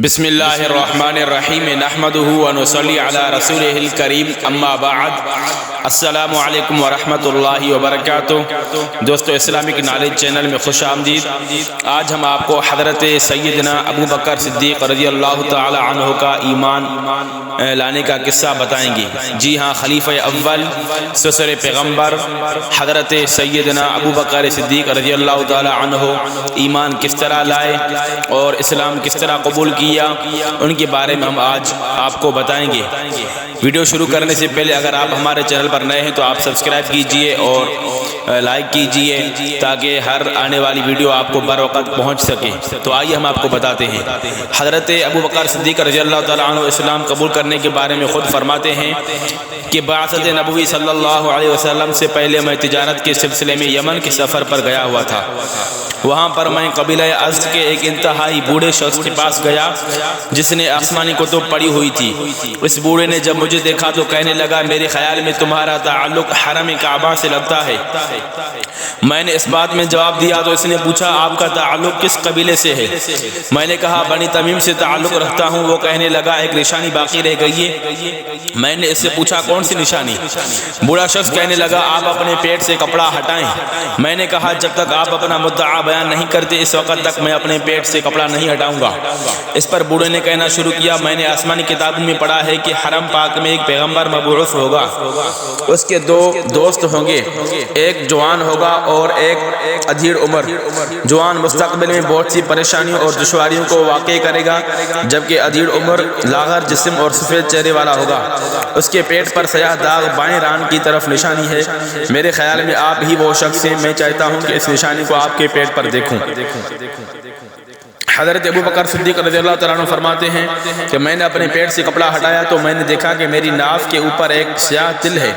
بسم اللہ الرحمن الرحیم نحمدہ ونصلی علی رسولہ الکریم اما بعد السلام علیکم ورحمۃ اللہ وبرکاتہ۔ دوستو اسلامک نالج چینل میں خوش آمدید۔ آج ہم آپ کو حضرت سیدنا ابو بکر صدیق رضی اللہ تعالی عنہ کا ایمان لانے کا قصہ بتائیں گے۔ جی ہاں، خلیفہ اول سسر پیغمبر حضرت سیدنا ابو بکر صدیق رضی اللہ تعالی عنہ ایمان کس طرح لائے اور اسلام کس طرح قبول کیا، ان کے بارے میں ہم آج آپ کو بتائیں گے۔ ویڈیو شروع کرنے سے پہلے اگر آپ ہمارے چینل پر نئے ہیں تو آپ سبسکرائب کیجئے اور لائک کیجئے تاکہ ہر آنے والی ویڈیو آپ کو بر وقت پہنچ سکے۔ تو آئیے ہم آپ کو بتاتے ہیں۔ حضرت ابو بکر صدیق رضی اللہ تعالیٰ عنہ اسلام قبول کرنے کے بارے میں خود فرماتے ہیں کہ بعثت نبوی صلی اللہ علیہ وسلم سے پہلے میں تجارت کے سلسلے میں یمن کے سفر پر گیا ہوا تھا۔ وہاں پر میں قبیلہ ازد کے ایک انتہائی بوڑھے شخص کے پاس گیا جس نے آسمانی کتب پڑھی ہوئی تھی۔ اس بوڑھے نے جب مجھے دیکھا تو کہنے لگا، میرے خیال میں تمہارا تعلق حرم کعبہ سے لگتا ہے۔ میں نے اس بات میں جواب دیا تو اس نے پوچھا، آپ کا تعلق کس قبیلے سے ہے؟ میں نے کہا، بنی تمیم سے تعلق رکھتا ہوں۔ وہ کہنے لگا، ایک نشانی باقی رہ گئی ہے۔ میں نے اس سے پوچھا، کون سی نشانی؟ بوڑھا شخص کہنے لگا، آپ اپنے پیٹ سے کپڑا ہٹائیں۔ میں نے کہا، جب تک آپ اپنا مدعا بیان نہیں کرتے اس وقت تک میں اپنے پیٹ سے کپڑا نہیں ہٹاؤں گا۔ اس پر بوڑھے نے کہنا شروع کیا، میں نے آسمانی کتابوں میں پڑھا ہے کہ حرم پاک میں ایک پیغمبر مبعوث ہوگا، اس کے دو دوست ہوں گے، ایک جوان ہوگا اور ایک ادھیڑ عمر۔ جوان مستقبل میں بہت سی پریشانیوں اور دشواریوں کو واقع کرے گا، جبکہ ادھیڑ عمر لاغر جسم اور سفید چہرے والا ہوگا۔ اس کے پیٹ پر سیاہ داغ بائیں ران کی طرف نشانی ہے۔ میرے خیال میں آپ ہی وہ شخص ہیں۔ میں چاہتا ہوں کہ اس نشانی کو آپ کے پیٹ پر دیکھوں۔ حضرت ابو بکر صدیق رضی اللہ تعالیٰ عنہ فرماتے ہیں کہ میں نے اپنے پیٹ سے کپڑا ہٹایا تو میں نے دیکھا کہ میری ناف کے اوپر ایک سیاہ تل ہے۔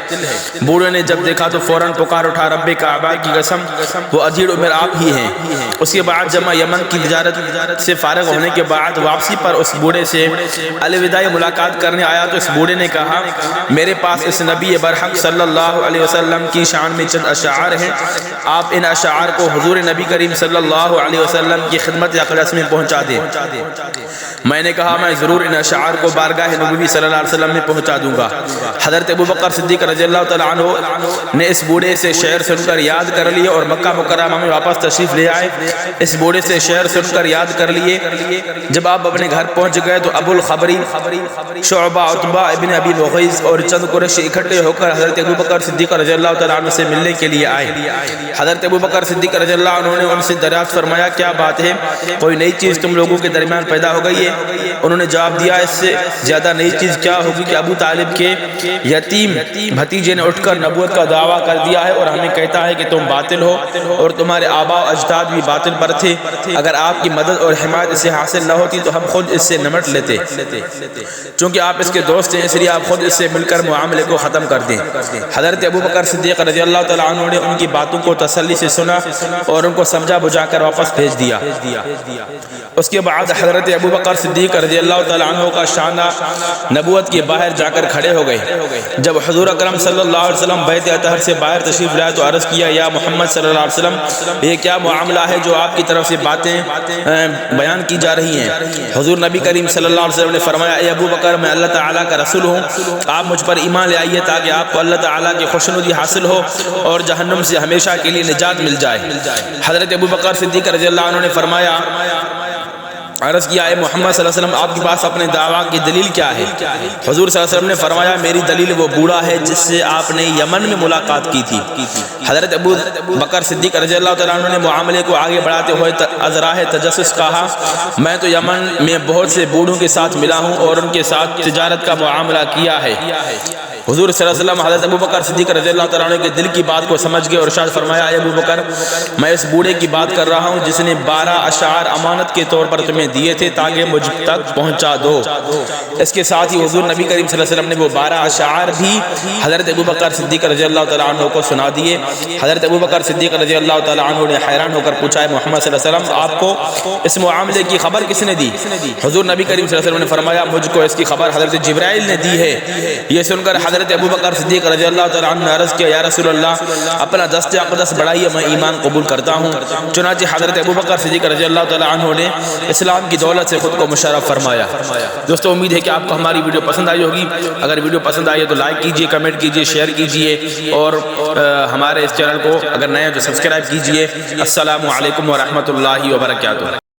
بوڑھے نے جب دیکھا تو فوراً پکار اٹھا، رب کعبہ کی قسم وہ ادھیڑ عمر آپ ہی ہیں۔ اس کے بعد جب میں یمن کی تجارت سے فارغ ہونے کے بعد واپسی پر اس بوڑھے سے الوداعی ملاقات کرنے آیا تو اس بوڑھے نے کہا، میرے پاس اس نبی برحق صلی اللہ علیہ وسلم کی شان میں چند اشعار ہیں، آپ ان اشعار کو حضور نبی کریم صلی اللہ علیہ وسلم کی خدمت اقدس میں پہنچا دیں۔ میں نے کہا، میں ضرور ان اشعار کو بارگاہ نبوی صلی اللہ علیہ وسلم میں پہنچا دوں گا۔ حضرت ابو بکر صدیق رضی اللہ تعالیٰ عنہ نے اس بوڑھے سے شعر سن کر یاد کر لیے اور مکہ مکرمہ میں واپس تشریف لے آئے۔ اس بوڑھے سے شعر سن کر یاد کر لیے۔ جب آپ اپنے گھر پہنچ گئے تو ابو الخبری، شعبہ، عتبہ ابن ابی مغیث اور چند قریشی اکٹھے ہو کر حضرت ابو بکر صدیق رضی اللہ تعالیٰ عنہ سے ملنے کے لیے آئے۔ حضرت ابو بکر صدیق رضی اللہ عنہ نے ان سے دریافت فرمایا، کیا بات ہے؟ کوئی نئی چیز تم لوگوں کے درمیان پیدا ہو گئی ہے؟ انہوں نے جواب دیا، اس سے زیادہ نئی چیز کیا ہوگی کہ ابو طالب کے یتیم بھتیجے نے اٹھ کر نبوت کا دعویٰ کر دیا ہے اور ہمیں کہتا ہے کہ تم باطل ہو اور تمہارے آباء و اجداد بھی باطل پر تھے۔ اگر آپ کی مدد اور حمایت اسے حاصل نہ ہوتی تو ہم خود اس سے نمٹ لیتے۔ چونکہ آپ اس کے دوست ہیں اس لیے آپ خود اس سے مل کر معاملے کو ختم کر دیں۔ حضرت ابو بکر صدیق رضی اللہ تعالیٰ عنہ نے ان کی باتوں کو تسلی سے سنا اور ان کو سمجھا بجھا کر واپس بھیج دیا۔ اس کے بعد حضرت ابو بکر صدیق رضی اللہ تعالیٰ عنہ کا شانہ نبوت کے باہر جا کر کھڑے ہو گئے۔ جب حضور اکرم صلی اللہ علیہ وسلم بیت اطہر سے باہر تشریف لائے تو عرض کیا، یا محمد صلی اللہ علیہ وسلم، یہ کیا معاملہ ہے جو آپ کی طرف سے باتیں بیان کی جا رہی ہیں؟ حضور نبی کریم صلی اللہ علیہ وسلم نے فرمایا، اے ابو بکر، میں اللہ تعالیٰ کا رسول ہوں، آپ مجھ پر ایمان لے آئیے تاکہ آپ کو اللہ تعالیٰ کی خوشنودی حاصل ہو اور جہنم سے ہمیشہ کے لیے نجات مل جائے۔ حضرت ابو بکر صدیق رضی اللہ عنہ نے فرمایا، عرض کیا، اے محمد صلی اللہ علیہ وسلم، آپ کے پاس اپنے دعویٰ کی دلیل کیا ہے؟ حضور صلی اللہ علیہ وسلم نے فرمایا، میری دلیل وہ بوڑھا ہے جس سے آپ نے یمن میں ملاقات کی تھی۔ حضرت ابو بکر صدیق رضی اللہ تعالیٰ عنہ نے معاملے کو آگے بڑھاتے ہوئے ازراہ تجسس کہا، میں تو یمن میں بہت سے بوڑھوں کے ساتھ ملا ہوں اور ان کے ساتھ تجارت کا معاملہ کیا ہے۔ حضور صلی اللہ علیہ وسلم حضرت ابو بکر صدیق رضی اللہ تعالیٰ عنہ کے دل کی بات کو سمجھ گئے اور ارشاد فرمایا، اے ابو بکر، میں اس بوڑھے کی بات کر رہا ہوں جس نے 12 اشعار امانت کے طور پر تمہیں دیے تھے تاکہ مجھ تک پہنچا دو۔ اس کے ساتھ ہی حضور نبی کریم صلی اللہ علیہ وسلم نے وہ 12 اشعار بھی حضرت ابو بکر صدیق رضی اللہ تعالیٰ عنہ کو سنا دیے۔ حضرت ابو بکر صدیق رضی اللہ تعالیٰ عنہ نے حیران ہو کر پوچھا، محمد صلی اللہ علیہ وسلم، آپ کو اس معاملے کی خبر کس نے دی؟ حضور نبی کریم صلی اللہ علیہ وسلم نے فرمایا، مجھ کو اس کی خبر حضرت جبرائیل نے دی ہے۔ یہ سن کر حضرت حضرت ابوبکر صدیق رضی اللہ تعالیٰ عنہ نے عرض کیا یا رسول اللہ اپنا دست اقدس بڑھائیے میں ایمان قبول کرتا ہوں۔ چنانچہ حضرت ابوبکر صدیق رضی اللہ تعالیٰ عنہ نے اسلام کی دولت سے خود کو مشرف فرمایا۔ دوستو امید ہے کہ آپ کو ہماری ویڈیو پسند آئی ہوگی۔ اگر ویڈیو پسند آئی ہے تو لائک کیجئے، کمنٹ کیجئے، شیئر کیجئے اور ہمارے اس چینل کو اگر نئے ہیں تو سبسکرائب کیجئے۔ السلام علیکم ورحمۃ اللہ وبرکاتہ۔